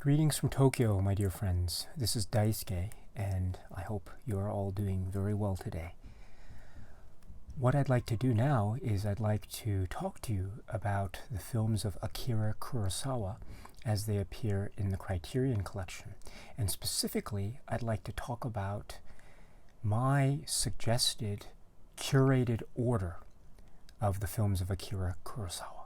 Greetings from Tokyo, my dear friends. This is Daisuke, and I hope you are all doing very well today. What I'd like to do now is I'd like to talk to you about the films of Akira Kurosawa as they appear in the Criterion Collection. And specifically, I'd like to talk about my suggested curated order of the films of Akira Kurosawa.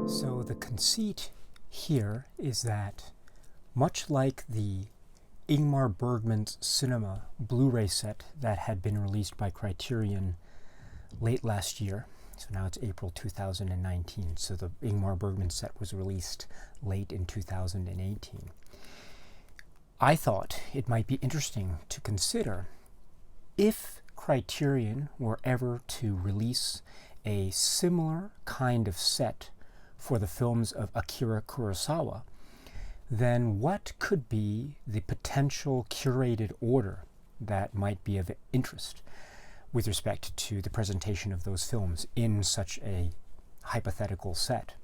So the conceit here is that, much like the Ingmar Bergman's Cinema Blu-ray set that had been released by Criterion late last year, so now it's April 2019, so the Ingmar Bergman set was released late in 2018. I thought it might be interesting to consider if Criterion were ever to release a similar kind of set for the films of Akira Kurosawa, then what could be the potential curated order that might be of interest with respect to the presentation of those films in such a hypothetical set?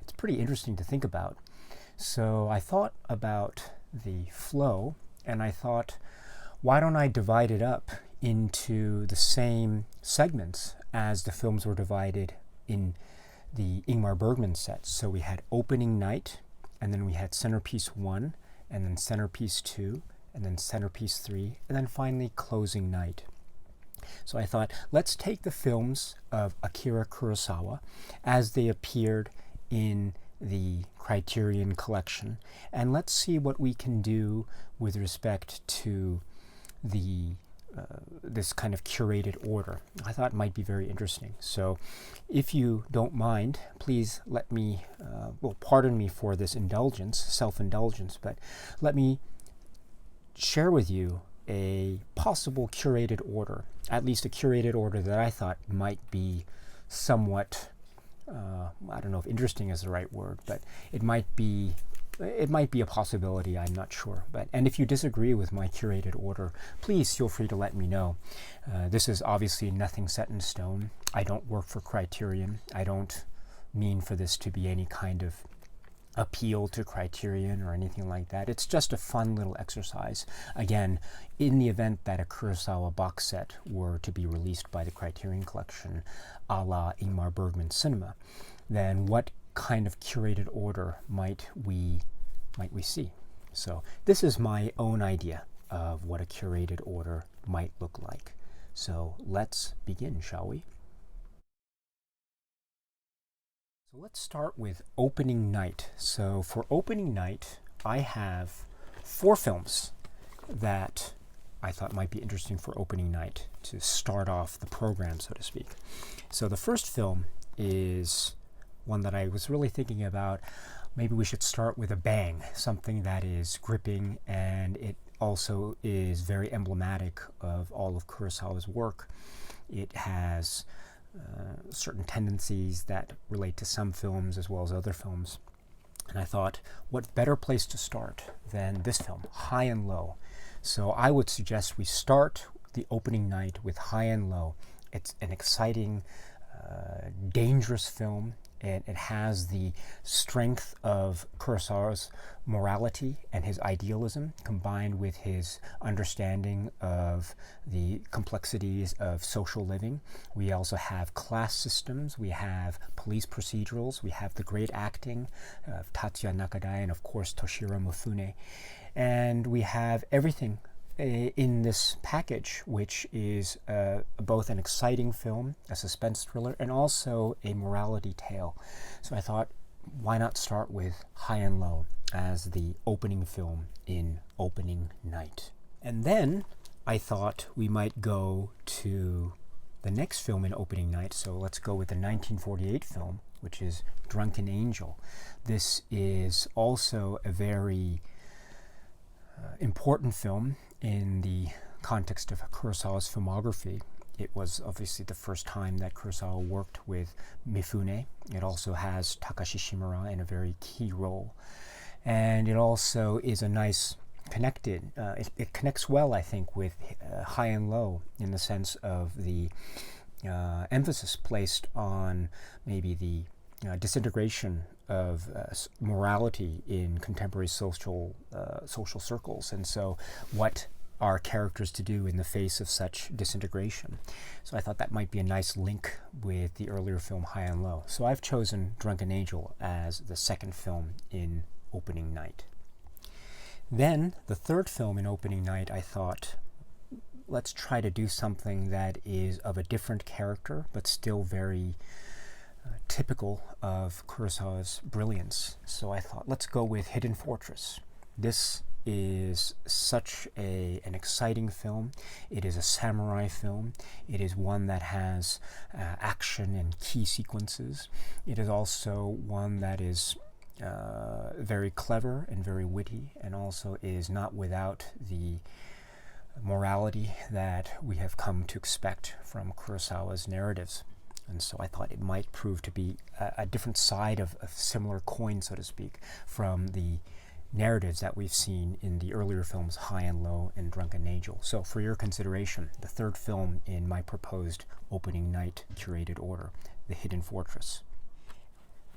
It's pretty interesting to think about. So I thought about the flow, and I thought, why don't I divide it up into the same segments as the films were divided in the Ingmar Bergman set. So we had opening night, and then we had Centerpiece 1, and then Centerpiece 2, and then Centerpiece 3, and then finally closing night. So I thought, let's take the films of Akira Kurosawa as they appeared in the Criterion Collection, and let's see what we can do with respect to the this kind of curated order. I thought it might be very interesting. So if you don't mind, please let me, pardon me for this indulgence, self-indulgence, but let me share with you a possible curated order, at least a curated order that I thought might be somewhat, I don't know if interesting is the right word, but it might be a possibility, I'm not sure. And if you disagree with my curated order, please feel free to let me know. This is obviously nothing set in stone. I don't work for Criterion. I don't mean for this to be any kind of appeal to Criterion or anything like that. It's just a fun little exercise. Again, in the event that a Kurosawa box set were to be released by the Criterion Collection a la Ingmar Bergman Cinema, then what kind of curated order might we see? So this is my own idea of what a curated order might look like. So let's begin, shall we? So let's start with opening night. So for opening night, I have 4 films that I thought might be interesting for opening night to start off the program, so to speak. So the first film is one that I was really thinking about. Maybe we should start with a bang, something that is gripping, and it also is very emblematic of all of Kurosawa's work. It has certain tendencies that relate to some films as well as other films. And I thought, what better place to start than this film, High and Low? So I would suggest we start the opening night with High and Low. It's an exciting, dangerous film. It has the strength of Kurosawa's morality and his idealism combined with his understanding of the complexities of social living. We also have class systems, we have police procedurals, we have the great acting of Tatsuya Nakadai and of course Toshiro Mifune. And we have everything in this package, which is both an exciting film, a suspense thriller, and also a morality tale. So I thought, why not start with High and Low as the opening film in opening night? And then I thought we might go to the next film in opening night. So let's go with the 1948 film, which is Drunken Angel. This is also a very important film in the context of Kurosawa's filmography. It was obviously the first time that Kurosawa worked with Mifune. It also has Takashi Shimura in a very key role. And it also is a nice connected, it connects well, I think, with High and Low in the sense of the emphasis placed on maybe the disintegration of morality in contemporary social circles. And so what are characters to do in the face of such disintegration? So I thought that might be a nice link with the earlier film High and Low. So I've chosen Drunken Angel as the second film in opening night. Then the third film in opening night, I thought, let's try to do something that is of a different character but still very typical of Kurosawa's brilliance. So I thought, let's go with Hidden Fortress. This is such an exciting film. It is a samurai film. It is one that has action and key sequences. It is also one that is very clever and very witty, and also is not without the morality that we have come to expect from Kurosawa's narratives. And so I thought it might prove to be a different side of a similar coin, so to speak, from the narratives that we've seen in the earlier films High and Low and Drunken Angel. So for your consideration, the third film in my proposed opening night curated order, The Hidden Fortress.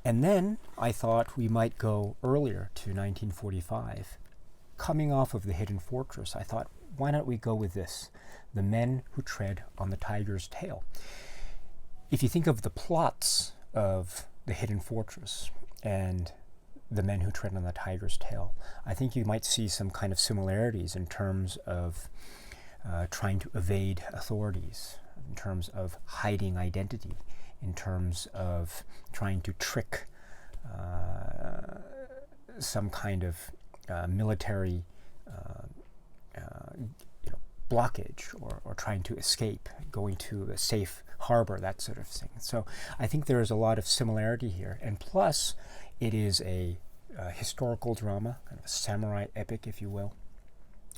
And then I thought we might go earlier to 1945. Coming off of The Hidden Fortress, I thought, why don't we go with this, The Men Who Tread on the Tiger's Tail? If you think of the plots of The Hidden Fortress and The Men Who Tread on the Tiger's Tail, I think you might see some kind of similarities in terms of trying to evade authorities, in terms of hiding identity, in terms of trying to trick some kind of military blockage, or trying to escape, going to a safe harbor, that sort of thing. So I think there is a lot of similarity here. And plus, it is a historical drama, kind of a samurai epic, if you will.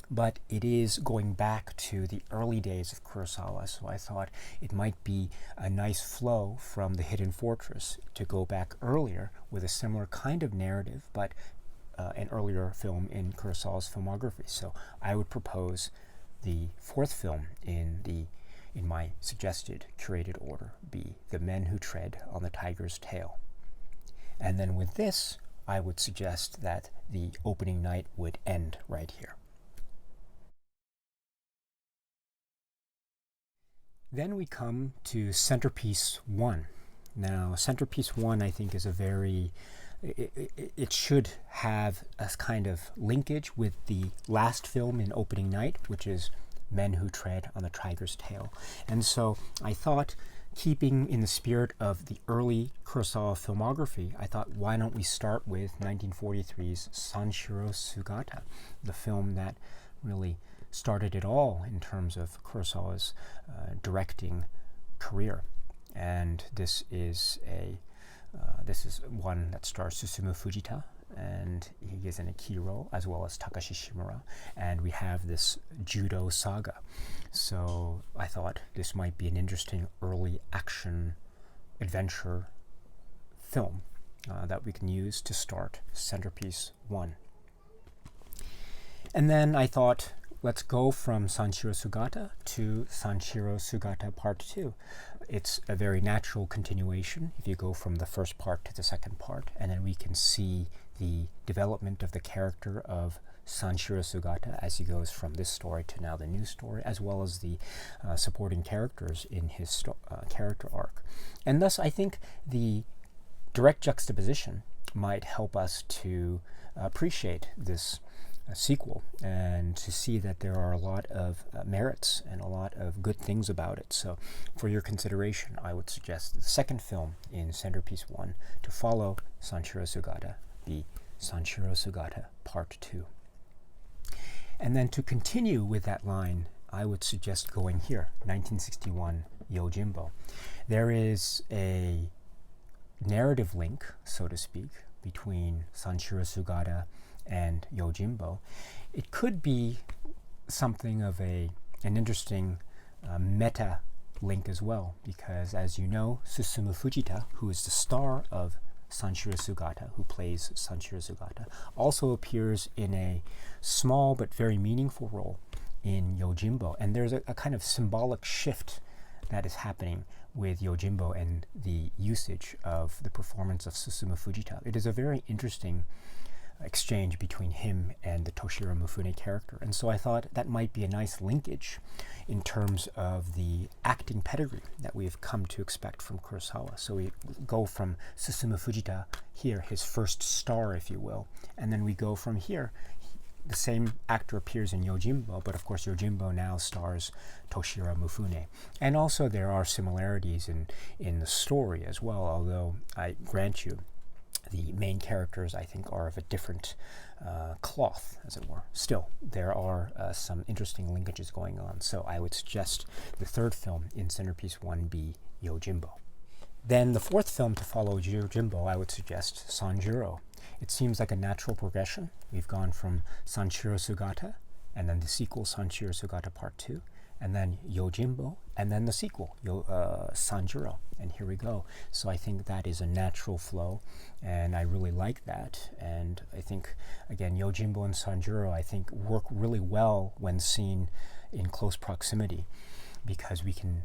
But it is going back to the early days of Kurosawa, so I thought it might be a nice flow from The Hidden Fortress to go back earlier with a similar kind of narrative, but an earlier film in Kurosawa's filmography. So I would propose the fourth film in my suggested curated order be The Men Who Tread on the Tiger's Tail. And then with this, I would suggest that the opening night would end right here. Then we come to Centerpiece 1. Now, Centerpiece 1, I think, is a very... It should have a kind of linkage with the last film in opening night, which is Men Who Tread on the Tiger's Tail. And so I thought, keeping in the spirit of the early Kurosawa filmography, I thought, why don't we start with 1943's Sanshiro Sugata, the film that really started it all in terms of Kurosawa's directing career. And this is one that stars Susumu Fujita, and he is in a key role, as well as Takashi Shimura, and we have this judo saga. So I thought this might be an interesting early action adventure film that we can use to start Centerpiece 1. And then I thought, let's go from Sanshiro Sugata to Sanshiro Sugata Part 2. It's a very natural continuation if you go from the first part to the second part, and then we can see the development of the character of Sanshiro Sugata as he goes from this story to now the new story, as well as the supporting characters in his character arc. And thus, I think the direct juxtaposition might help us to appreciate this sequel and to see that there are a lot of merits and a lot of good things about it. So for your consideration, I would suggest the second film in Centerpiece 1 to follow Sanshiro Sugata be Sanshiro Sugata Part 2. And then to continue with that line, I would suggest going here, 1961 Yojimbo. There is a narrative link, so to speak, between Sanshiro Sugata and Yojimbo, it could be something of an interesting meta link as well, because as you know, Susumu Fujita, who is the star of Sanshiro Sugata, who plays Sanshiro Sugata, also appears in a small but very meaningful role in Yojimbo. And there's a kind of symbolic shift that is happening with Yojimbo and the usage of the performance of Susumu Fujita. It is a very interesting exchange between him and the Toshiro Mifune character. And so I thought that might be a nice linkage in terms of the acting pedigree that we've come to expect from Kurosawa. So we go from Susumu Fujita here, his first star, if you will, and then we go from here. The same actor appears in Yojimbo, but of course Yojimbo now stars Toshiro Mifune. And also there are similarities in the story as well, although I grant you the main characters, I think, are of a different cloth, as it were. Still, there are some interesting linkages going on, so I would suggest the third film in Centerpiece 1 be Yojimbo. Then the fourth film to follow Yojimbo, I would suggest Sanjuro. It seems like a natural progression. We've gone from Sanshiro Sugata, and then the sequel, Sanshiro Sugata Part 2, and then Yojimbo, and then the sequel, Sanjuro. And here we go. So I think that is a natural flow, and I really like that. And I think, again, Yojimbo and Sanjuro, I think, work really well when seen in close proximity, because we can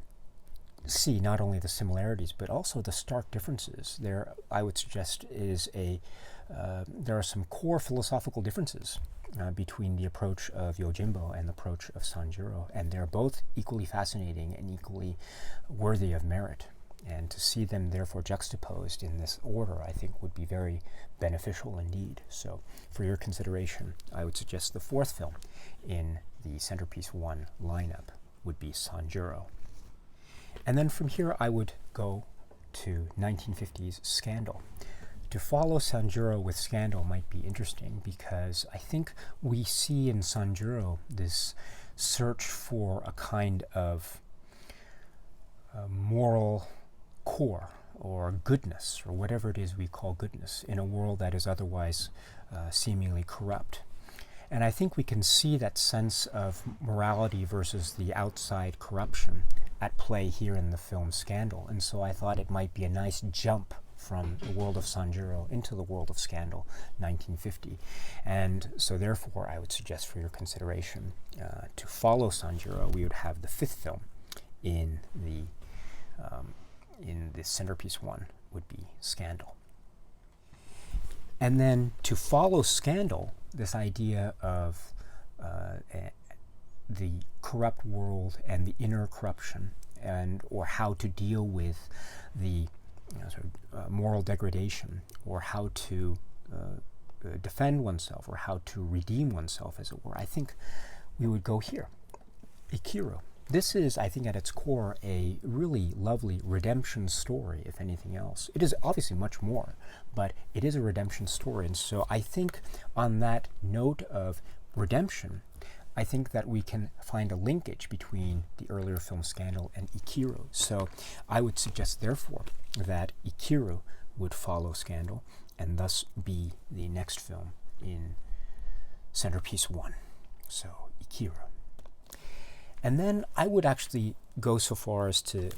see not only the similarities, but also the stark differences. There, I would suggest, there are some core philosophical differences between the approach of Yojimbo and the approach of Sanjuro, and they're both equally fascinating and equally worthy of merit. And to see them therefore juxtaposed in this order, I think, would be very beneficial indeed. So for your consideration, I would suggest the fourth film in the Centerpiece 1 lineup would be Sanjuro. And then from here I would go to 1950s Scandal. To follow Sanjuro with Scandal might be interesting, because I think we see in Sanjuro this search for a kind of moral core or goodness, or whatever it is we call goodness, in a world that is otherwise seemingly corrupt. And I think we can see that sense of morality versus the outside corruption at play here in the film Scandal. And so I thought it might be a nice jump from the world of Sanjuro into the world of Scandal, 1950. And so therefore I would suggest for your consideration, to follow Sanjuro, we would have the fifth film in the Centerpiece 1 would be Scandal. And then to follow Scandal, this idea of the corrupt world and the inner corruption, and or how to deal with the moral degradation, or how to defend oneself, or how to redeem oneself, as it were, I think we would go here. Ikiru. This is, I think, at its core, a really lovely redemption story, if anything else. It is obviously much more, but it is a redemption story. And so I think on that note of redemption, I think that we can find a linkage between the earlier film Scandal and Ikiru. So I would suggest, therefore, that Ikiru would follow Scandal and thus be the next film in Centerpiece 1. So Ikiru. And then I would actually go so far as to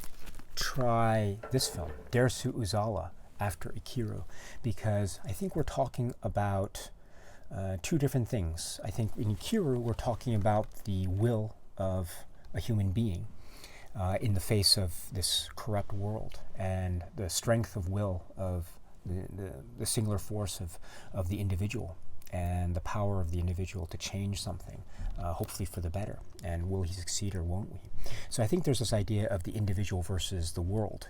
try this film, Dersu Uzala, after Ikiru, because I think we're talking about two different things. I think in Ikiru we're talking about the will of a human being in the face of this corrupt world, and the strength of will of the singular force of the individual, and the power of the individual to change something, hopefully for the better. And will he succeed or won't we? So I think there's this idea of the individual versus the world.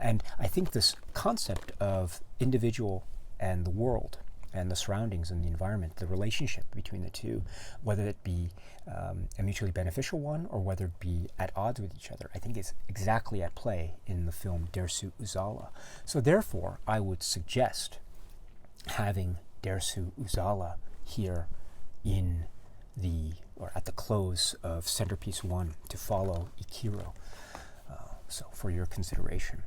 And I think this concept of individual and the world and the surroundings and the environment, the relationship between the two, whether it be a mutually beneficial one or whether it be at odds with each other, I think is exactly at play in the film Dersu Uzala. So therefore, I would suggest having Dersu Uzala here in at the close of Centerpiece 1 to follow Ikiru. So for your consideration.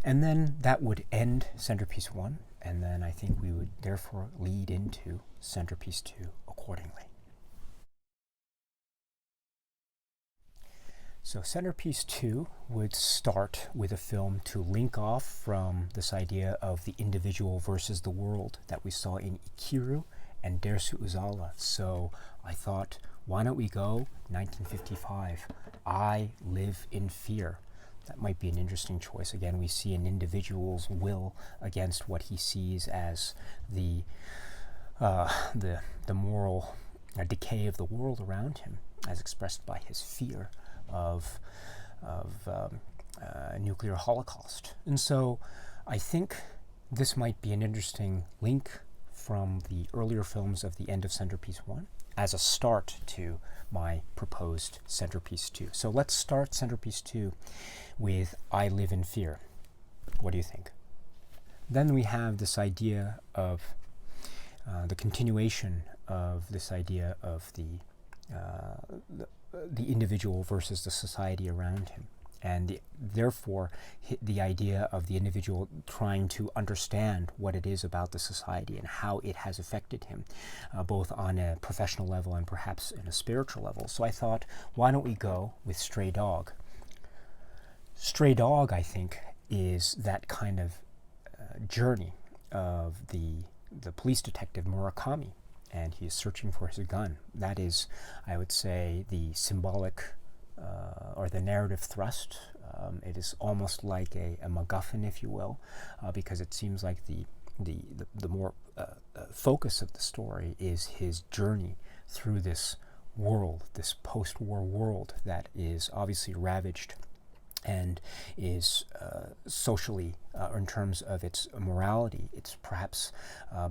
And then that would end Centerpiece 1, and then I think we would therefore lead into Centerpiece 2 accordingly. So Centerpiece 2 would start with a film to link off from this idea of the individual versus the world that we saw in Ikiru and Dersu Uzala. So I thought, why don't we go 1955, I Live in Fear. That might be an interesting choice. Again, we see an individual's will against what he sees as the moral decay of the world around him, as expressed by his fear of nuclear holocaust. And so I think this might be an interesting link from the earlier films of the end of Centerpiece 1 as a start to my proposed Centerpiece 2. So let's start Centerpiece 2 with I Live in Fear. What do you think? Then we have this idea of the continuation of this idea of the individual versus the society around him, and therefore the idea of the individual trying to understand what it is about the society and how it has affected him, both on a professional level and perhaps in a spiritual level. So I thought, why don't we go with Stray Dog? Stray Dog, I think, is that kind of journey of the police detective Murakami, and he is searching for his gun. That is, I would say, the symbolic or the narrative thrust. It is almost like a MacGuffin, if you will, because it seems like the more focus of the story is his journey through this world, this post-war world that is obviously ravaged and is socially, or in terms of its morality, it's perhaps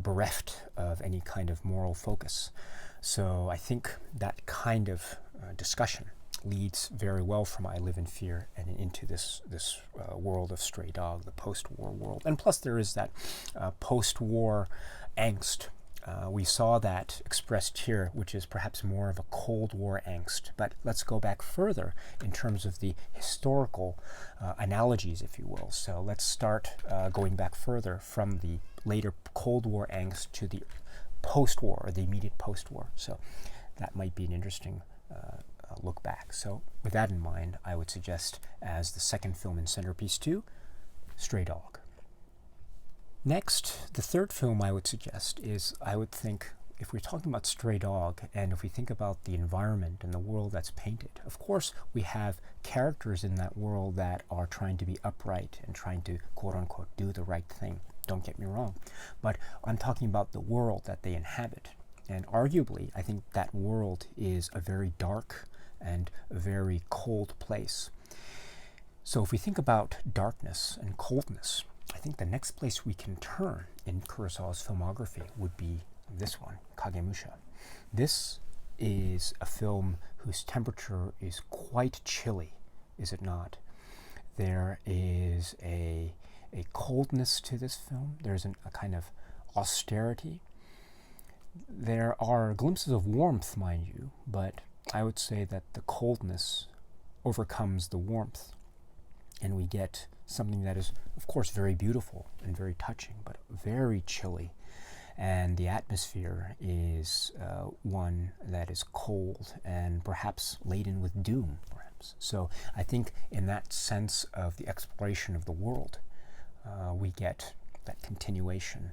bereft of any kind of moral focus. So I think that kind of discussion leads very well from I Live in Fear and into this world of Stray Dog, the post-war world. And plus there is that post-war angst. We saw that expressed here, which is perhaps more of a Cold War angst. But let's go back further in terms of the historical analogies, if you will. So let's start going back further from the later Cold War angst to the post-war, or the immediate post-war. So that might be an interesting look back. So with that in mind, I would suggest as the second film in Centerpiece 2, Stray Dog. Next, the third film I would suggest is, I would think, if we're talking about Stray Dog, and if we think about the environment and the world that's painted, of course we have characters in that world that are trying to be upright and trying to, quote-unquote, do the right thing. Don't get me wrong. But I'm talking about the world that they inhabit. And arguably, I think that world is a very dark and a very cold place. So if we think about darkness and coldness, I think the next place we can turn in Kurosawa's filmography would be this one, Kagemusha. This is a film whose temperature is quite chilly, is it not? There is a coldness to this film. There's a kind of austerity. There are glimpses of warmth, mind you, but I would say that the coldness overcomes the warmth, and we get something that is, of course, very beautiful and very touching, but very chilly. And the atmosphere is one that is cold and perhaps laden with doom, perhaps. So I think in that sense of the exploration of the world, we get that continuation.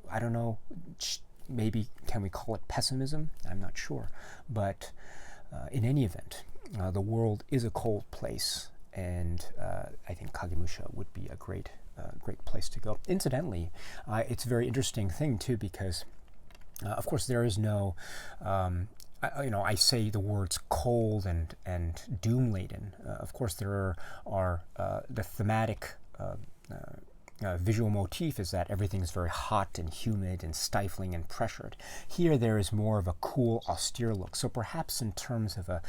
I don't know, maybe can we call it pessimism? I'm not sure. But in any event, the world is a cold place, and I think Kagemusha would be a great place to go. Incidentally, it's a very interesting thing too, because of course there is no, I say the words cold and doom laden. Of course there are the thematic visual motif is that everything is very hot and humid and stifling and pressured. Here there is more of a cool, austere look. So perhaps in terms of a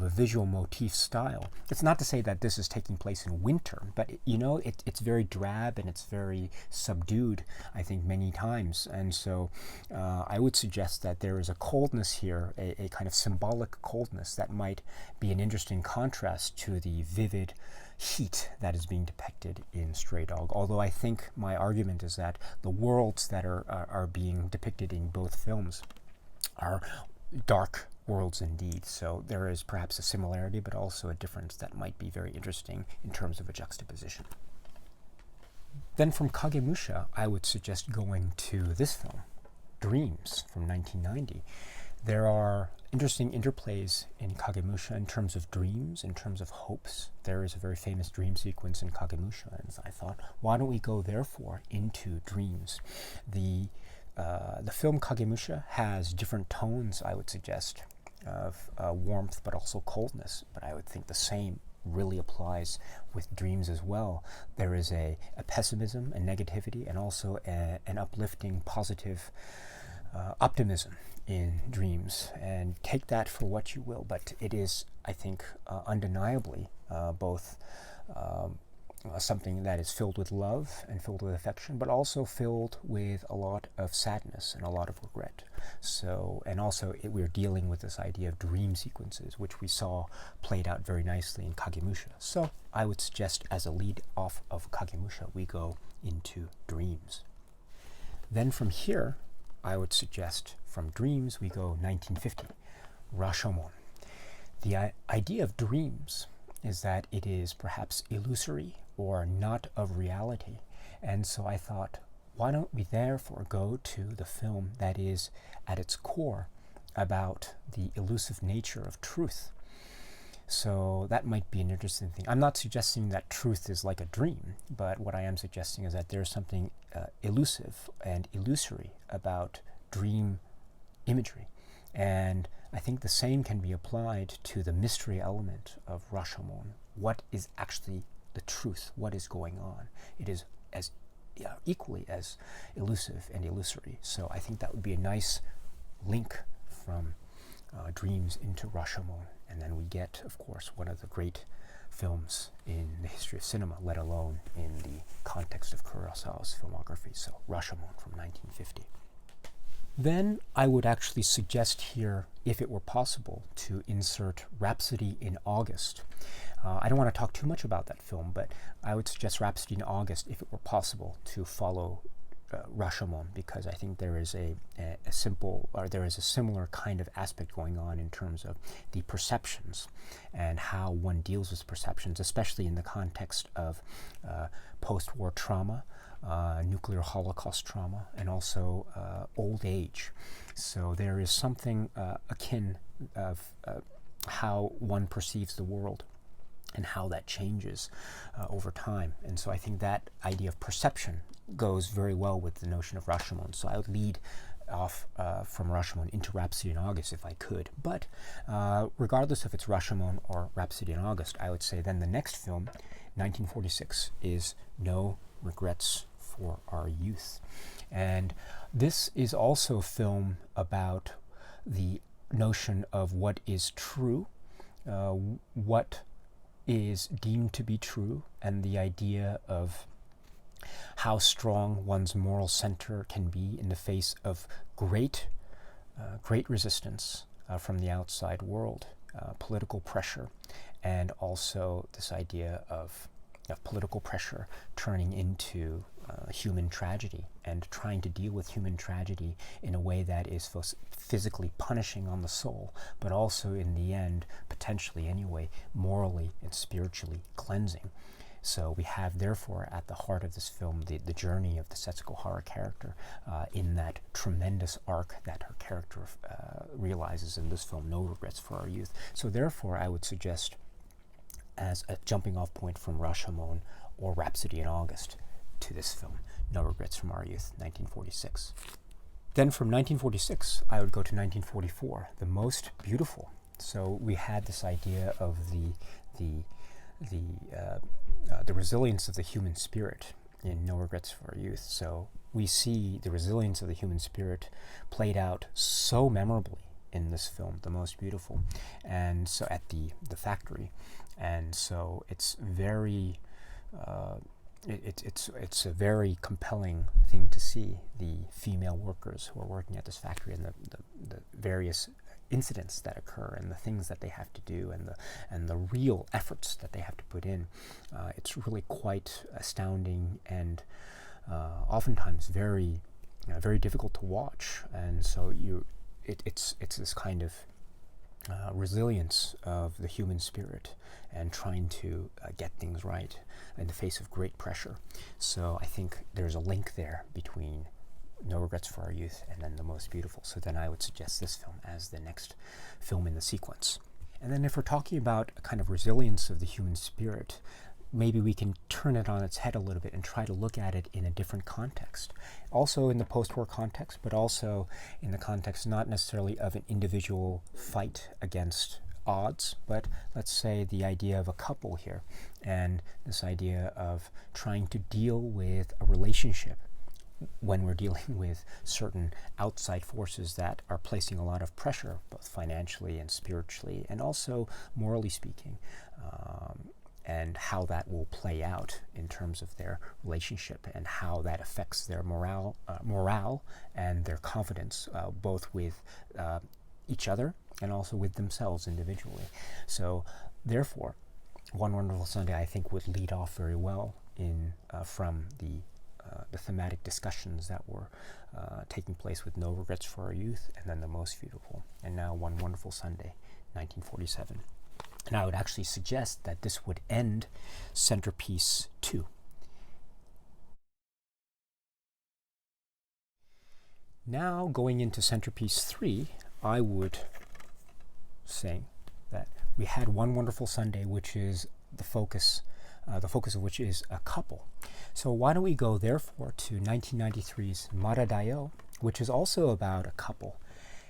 visual motif style, it's not to say that this is taking place in winter, but it's very drab and it's very subdued, I think, many times. And so I would suggest that there is a coldness here, a kind of symbolic coldness that might be an interesting contrast to the vivid, heat that is being depicted in Stray Dog. Although I think my argument is that the worlds that are being depicted in both films are dark worlds indeed. So there is perhaps a similarity, but also a difference that might be very interesting in terms of a juxtaposition. Then from Kagemusha, I would suggest going to this film, Dreams, from 1990. There are interesting interplays in Kagemusha in terms of dreams, in terms of hopes. There is a very famous dream sequence in Kagemusha, and I thought, why don't we go therefore into Dreams? The film Kagemusha has different tones, I would suggest, of warmth but also coldness, but I would think the same really applies with Dreams as well. There is a pessimism, a negativity, and also an uplifting, positive optimism in Dreams, and take that for what you will, but it is, I think, undeniably both something that is filled with love and filled with affection, but also filled with a lot of sadness and a lot of regret. So, and also we're dealing with this idea of dream sequences, which we saw played out very nicely in Kagemusha. So I would suggest as a lead off of Kagemusha, we go into Dreams. Then from here, I would suggest from Dreams, we go 1950, Rashomon. The idea of dreams is that it is perhaps illusory or not of reality. And so I thought, why don't we therefore go to the film that is at its core about the elusive nature of truth? So that might be an interesting thing. I'm not suggesting that truth is like a dream, but what I am suggesting is that there's something elusive and illusory about dream imagery. And I think the same can be applied to the mystery element of Rashomon. What is actually the truth? What is going on? It is as equally as elusive and illusory. So I think that would be a nice link from Dreams into Rashomon. And then we get, of course, one of the great films in the history of cinema, let alone in the context of Kurosawa's filmography. So Rashomon from 1950. Then I would actually suggest here, if it were possible, to insert Rhapsody in August. I don't want to talk too much about that film, but I would suggest Rhapsody in August, if it were possible, to follow Rashomon, because I think there is a similar kind of aspect going on in terms of the perceptions and how one deals with perceptions, especially in the context of post-war trauma, nuclear Holocaust trauma, and also old age. So there is something akin of how one perceives the world and how that changes over time. And so I think that idea of perception goes very well with the notion of Rashomon. So I would lead off from Rashomon into Rhapsody in August if I could. But regardless if it's Rashomon or Rhapsody in August, I would say then the next film, 1946, is No Regrets for Our Youth. And this is also a film about the notion of what is true, what is deemed to be true, and the idea of how strong one's moral center can be in the face of great resistance from the outside world, political pressure, and also this idea of political pressure turning into human tragedy, and trying to deal with human tragedy in a way that is physically punishing on the soul, but also in the end, potentially anyway, morally and spiritually cleansing. So we have, therefore, at the heart of this film, the journey of the Setsuko Hara character in that tremendous arc that her character realizes in this film, No Regrets for Our Youth. So therefore, I would suggest, as a jumping off point from Rashomon or Rhapsody in August, to this film, No Regrets from Our Youth, 1946. Then from 1946, I would go to 1944, The Most Beautiful. So we had this idea of the resilience of the human spirit in No Regrets for Our Youth. So we see the resilience of the human spirit played out so memorably in this film, The Most Beautiful, and so at the factory. And so it's very it's a very compelling thing to see the female workers who are working at this factory and the various incidents that occur and the things that they have to do and the real efforts that they have to put in. It's really quite astounding and oftentimes very difficult to watch. And so it's this kind of resilience of the human spirit and trying to get things right in the face of great pressure. So I think there's a link there between No Regrets for Our Youth and then The Most Beautiful. So then I would suggest this film as the next film in the sequence. And then if we're talking about a kind of resilience of the human spirit, maybe we can turn it on its head a little bit and try to look at it in a different context. Also in the post-war context, but also in the context not necessarily of an individual fight against odds, but let's say the idea of a couple here, and this idea of trying to deal with a relationship when we're dealing with certain outside forces that are placing a lot of pressure, both financially and spiritually, and also morally speaking, and how that will play out in terms of their relationship and how that affects their morale and their confidence, both with each other and also with themselves individually. So therefore, One Wonderful Sunday, I think, would lead off very well in from the thematic discussions that were taking place with No Regrets for Our Youth and then The Most Beautiful, and now One Wonderful Sunday, 1947. And I would actually suggest that this would end Centerpiece 2. Now, going into Centerpiece 3, I would say that we had One Wonderful Sunday, which is the focus of which is a couple. So why don't we go, therefore, to 1993's Maradayo, which is also about a couple.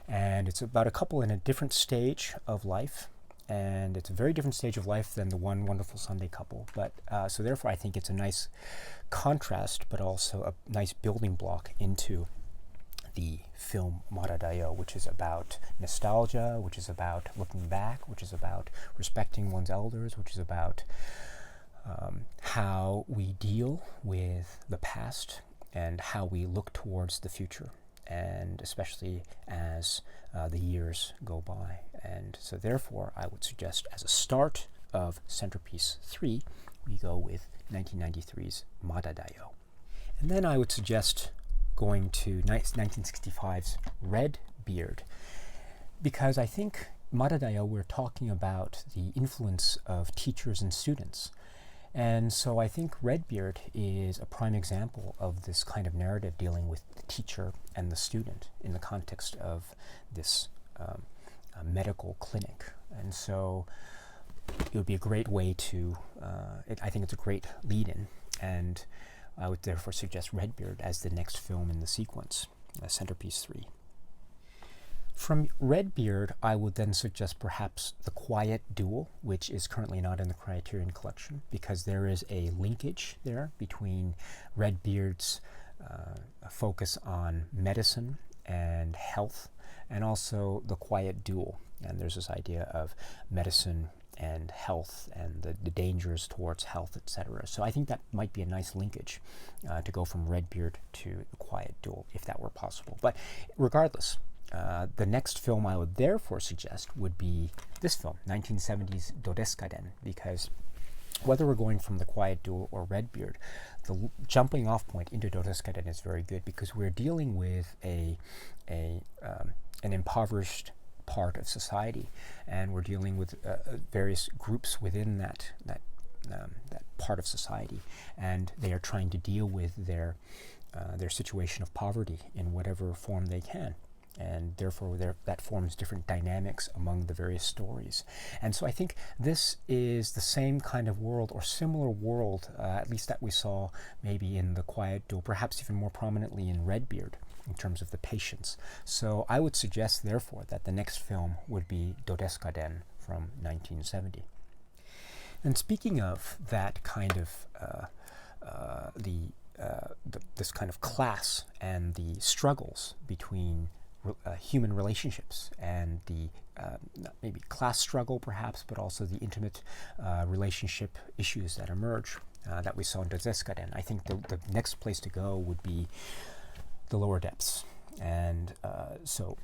And it's about a couple in a different stage of life. And it's a very different stage of life than the One Wonderful Sunday couple. But so therefore, I think it's a nice contrast, but also a nice building block into the film Maradayo, which is about nostalgia, which is about looking back, which is about respecting one's elders, which is about how we deal with the past and how we look towards the future, and especially as the years go by. And so therefore, I would suggest as a start of Centerpiece 3, we go with 1993's Maradayo. And then I would suggest going to 1965's Redbeard, because I think Maradayo, we're talking about the influence of teachers and students. And so I think Redbeard is a prime example of this kind of narrative dealing with the teacher and the student in the context of this medical clinic. And so it would be a great way to, I think it's a great lead-in, and I would therefore suggest Redbeard as the next film in the sequence, Centerpiece 3. From Redbeard, I would then suggest perhaps The Quiet Duel, which is currently not in the Criterion Collection, because there is a linkage there between Redbeard's focus on medicine and health, and also The Quiet Duel. And there's this idea of medicine and health and the dangers towards health, etc. So I think that might be a nice linkage to go from Redbeard to The Quiet Duel, if that were possible. But regardless, the next film I would therefore suggest would be this film, 1970's Dodeskaden, because whether we're going from The Quiet Duel or Redbeard, the jumping off point into Dodeskaden is very good, because we're dealing with an impoverished part of society, and we're dealing with various groups within that part of society, and they are trying to deal with their situation of poverty in whatever form they can. And therefore that forms different dynamics among the various stories. And so I think this is the same kind of world, or similar world, at least that we saw maybe in The Quiet Duel, perhaps even more prominently in Redbeard, in terms of the patients. So I would suggest, therefore, that the next film would be Dodeskaden from 1970. And speaking of that kind of this kind of class and the struggles between human relationships and the maybe class struggle perhaps, but also the intimate relationship issues that emerge that we saw in Dodeskaden, I think the next place to go would be the lower depths. And so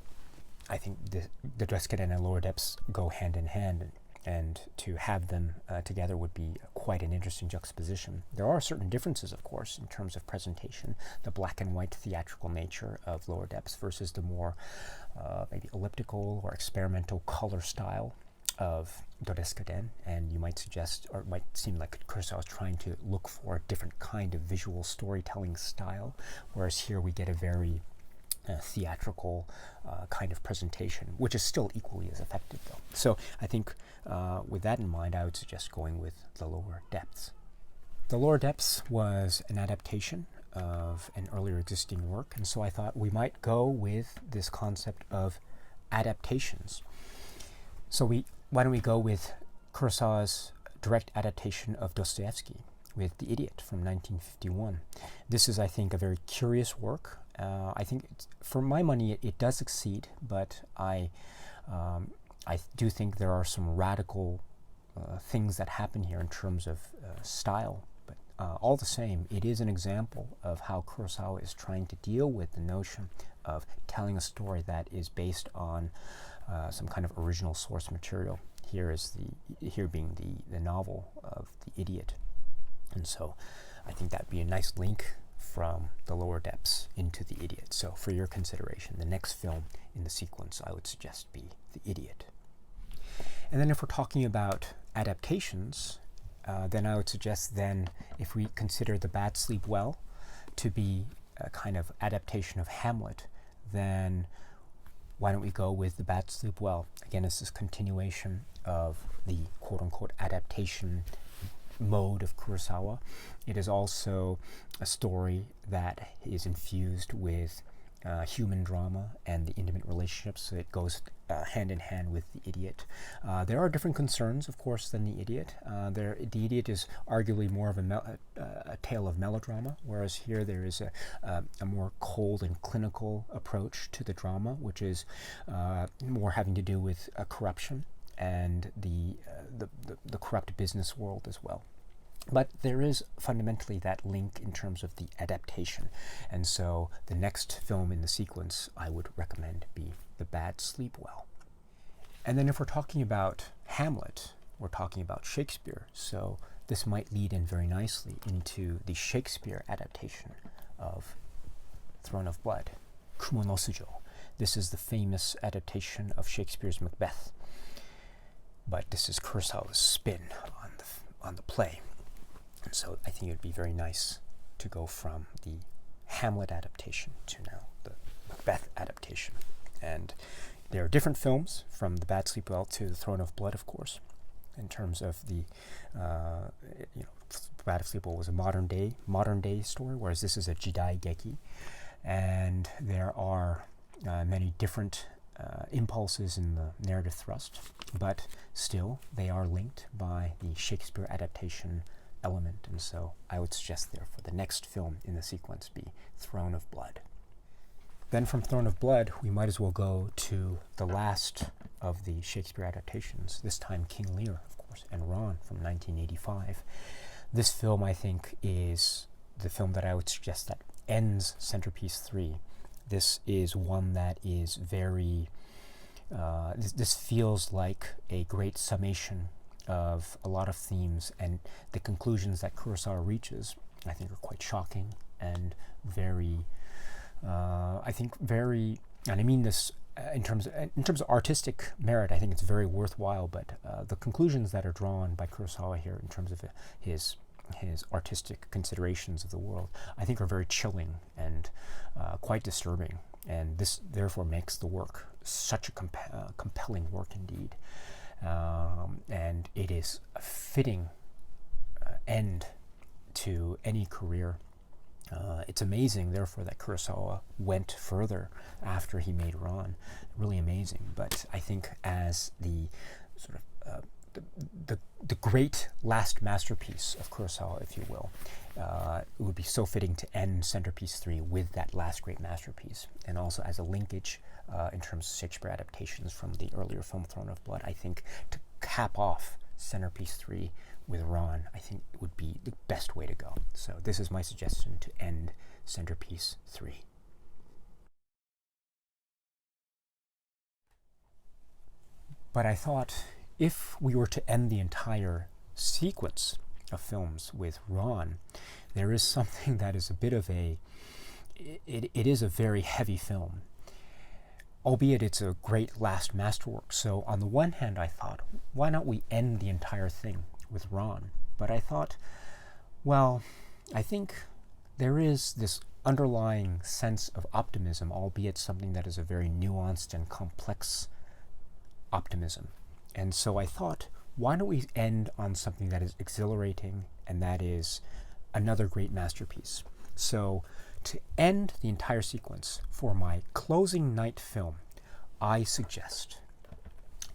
I think the Dresden and Lower Depths go hand in hand, and to have them together would be quite an interesting juxtaposition. There are certain differences, of course, in terms of presentation, the black and white theatrical nature of Lower Depths versus the more maybe elliptical or experimental color style of Dodeskaren, and you might suggest, or it might seem like Kurosawa is trying to look for a different kind of visual storytelling style, whereas here we get a very theatrical kind of presentation, which is still equally as effective though. So I think with that in mind, I would suggest going with The Lower Depths. The Lower Depths was an adaptation of an earlier existing work, and so I thought we might go with this concept of adaptations. So why don't we go with Kurosawa's direct adaptation of Dostoevsky with The Idiot from 1951. This is, I think, a very curious work. I think, for my money, it does succeed, but I do think there are some radical things that happen here in terms of style. But all the same, it is an example of how Kurosawa is trying to deal with the notion of telling a story that is based on some kind of original source material. Here being the novel of The Idiot. And so I think that'd be a nice link from The Lower Depths into The Idiot. So for your consideration, the next film in the sequence I would suggest be The Idiot. And then if we're talking about adaptations, then I would suggest then, if we consider The Bad Sleep Well to be a kind of adaptation of Hamlet, then why don't we go with The Bad Sleep Well? Again, it's this continuation of the quote-unquote adaptation mode of Kurosawa. It is also a story that is infused with human drama and the intimate relationships, so it goes hand in hand with The Idiot. There are different concerns, of course, than The Idiot. The Idiot is arguably more of a tale of melodrama, whereas here there is a more cold and clinical approach to the drama, which is more having to do with corruption and the corrupt business world as well. But there is fundamentally that link in terms of the adaptation. And so the next film in the sequence I would recommend be The Bad Sleep Well. And then if we're talking about Hamlet, we're talking about Shakespeare. So this might lead in very nicely into the Shakespeare adaptation of Throne of Blood, Kumo no Sujo. This is the famous adaptation of Shakespeare's Macbeth. But this is Kurosawa's spin on the play. And so I think it would be very nice to go from the Hamlet adaptation to now the Macbeth adaptation. And there are different films, from The Bad Sleep Well to The Throne of Blood, of course, in terms of the, Bad Sleep Well was a modern day story, whereas this is a Jidai Geki. And there are many different impulses in the narrative thrust, but still they are linked by the Shakespeare adaptation element, and so I would suggest therefore the next film in the sequence be Throne of Blood. Then from Throne of Blood we might as well go to the last of the Shakespeare adaptations, this time King Lear, of course, and Ron from 1985. This film, I think, is the film that I would suggest that ends Centerpiece 3. This is one that is very this feels like a great summation of a lot of themes, and the conclusions that Kurosawa reaches, I think, are quite shocking and very, and I mean this in terms of artistic merit, I think it's very worthwhile. But the conclusions that are drawn by Kurosawa here, in terms of his artistic considerations of the world, I think are very chilling and quite disturbing. And this therefore makes the work such a compelling work indeed. And it is a fitting end to any career. It's amazing, therefore, that Kurosawa went further after he made Ron. Really amazing. But I think as the sort of the great last masterpiece of Kurosawa, if you will, it would be so fitting to end Centerpiece 3 with that last great masterpiece. And also as a linkage in terms of Shakespeare adaptations from the earlier film Throne of Blood, I think to cap off Centerpiece 3 with Ron, I think it would be the best way to go. So this is my suggestion to end Centerpiece 3. But I thought if we were to end the entire sequence of films with Ron, there is something that is a bit of a, it is a very heavy film, albeit it's a great last masterwork. So on the one hand, I thought, why not we end the entire thing with Ron? But I thought, well, I think there is this underlying sense of optimism, albeit something that is a very nuanced and complex optimism. And so I thought, why don't we end on something that is exhilarating, and that is another great masterpiece. So to end the entire sequence for my closing night film, I suggest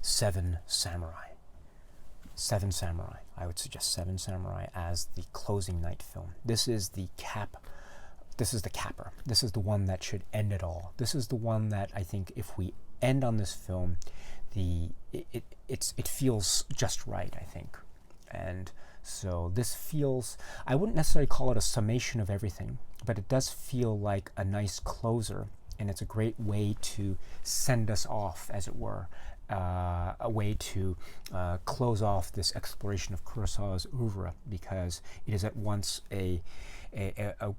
Seven Samurai. Seven Samurai. I would suggest Seven Samurai as the closing night film. This is the cap. This is the capper. This is the one that should end it all. This is the one that I think if we end on this film, it feels just right, I think. And so this feels, I wouldn't necessarily call it a summation of everything, but it does feel like a nice closer, and it's a great way to send us off, as it were, a way to close off this exploration of Kurosawa's oeuvre, because it is at once a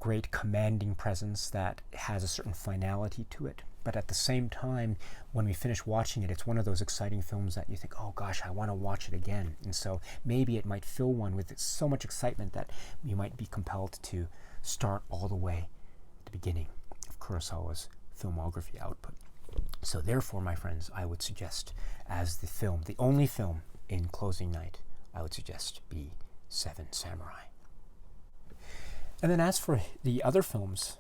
great commanding presence that has a certain finality to it. But at the same time, when we finish watching it, it's one of those exciting films that you think, oh gosh, I want to watch it again. And so maybe it might fill one with so much excitement that you might be compelled to start all the way at the beginning of Kurosawa's filmography output. So therefore, my friends, I would suggest as the film, the only film in closing night, I would suggest be Seven Samurai. And then as for the other films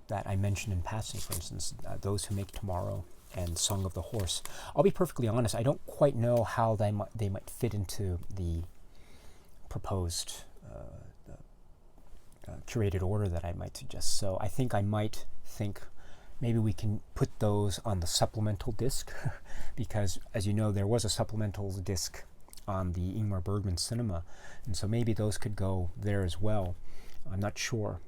that I mentioned in passing, for instance, Those Who Make Tomorrow and Song of the Horse, I'll be perfectly honest, I don't quite know how they might fit into the proposed curated order that I might suggest. So I think I might think maybe we can put those on the supplemental disc, because as you know, there was a supplemental disc on the Ingmar Bergman Cinema, and so maybe those could go there as well. I'm not sure.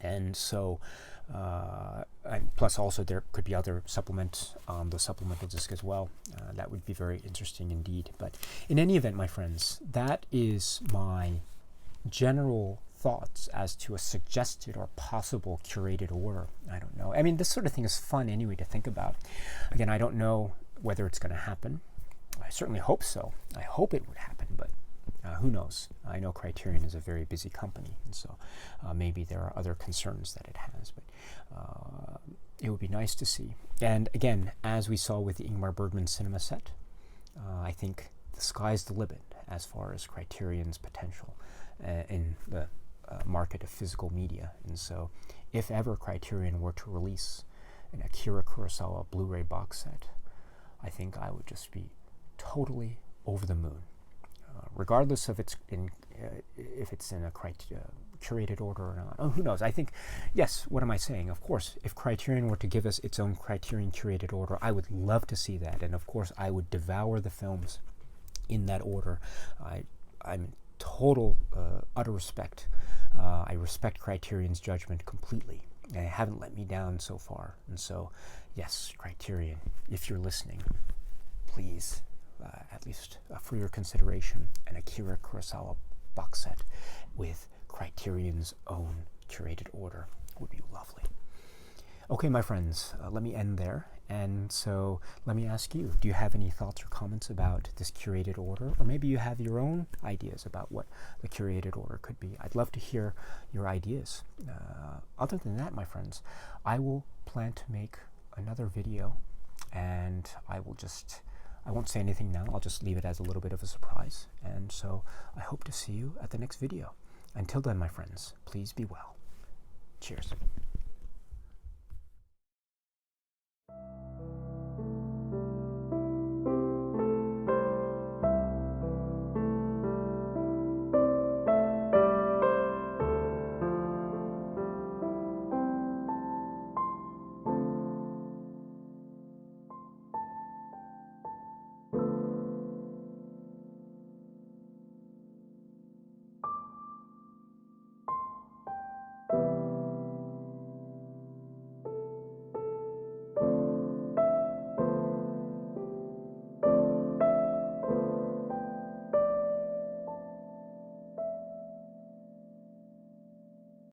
And so, and plus also there could be other supplements on the supplemental disc as well. That would be very interesting indeed. But in any event, my friends, that is my general thoughts as to a suggested or possible curated order. I don't know. I mean, this sort of thing is fun anyway to think about. Again, I don't know whether it's going to happen. I certainly hope so. I hope it would happen, but who knows? I know Criterion is a very busy company, and so maybe there are other concerns that it has, but it would be nice to see. And again, as we saw with the Ingmar Bergman Cinema set, I think the sky's the limit as far as Criterion's potential in the market of physical media. And so if ever Criterion were to release an Akira Kurosawa Blu-ray box set, I think I would just be totally over the moon. Regardless of if it's in a curated order or not. Oh, who knows? I think, yes, what am I saying? Of course, if Criterion were to give us its own Criterion curated order, I would love to see that. And of course, I would devour the films in that order. I'm in total, utter respect. I respect Criterion's judgment completely. They haven't let me down so far. And so, yes, Criterion, if you're listening, please, at least for your consideration, an Akira Kurosawa box set with Criterion's own curated order would be lovely. Okay, my friends, let me end there. And so let me ask you, do you have any thoughts or comments about this curated order? Or maybe you have your own ideas about what the curated order could be. I'd love to hear your ideas. Other than that, my friends, I will plan to make another video, and I won't say anything now. I'll just leave it as a little bit of a surprise. And so I hope to see you at the next video. Until then, my friends, please be well. Cheers.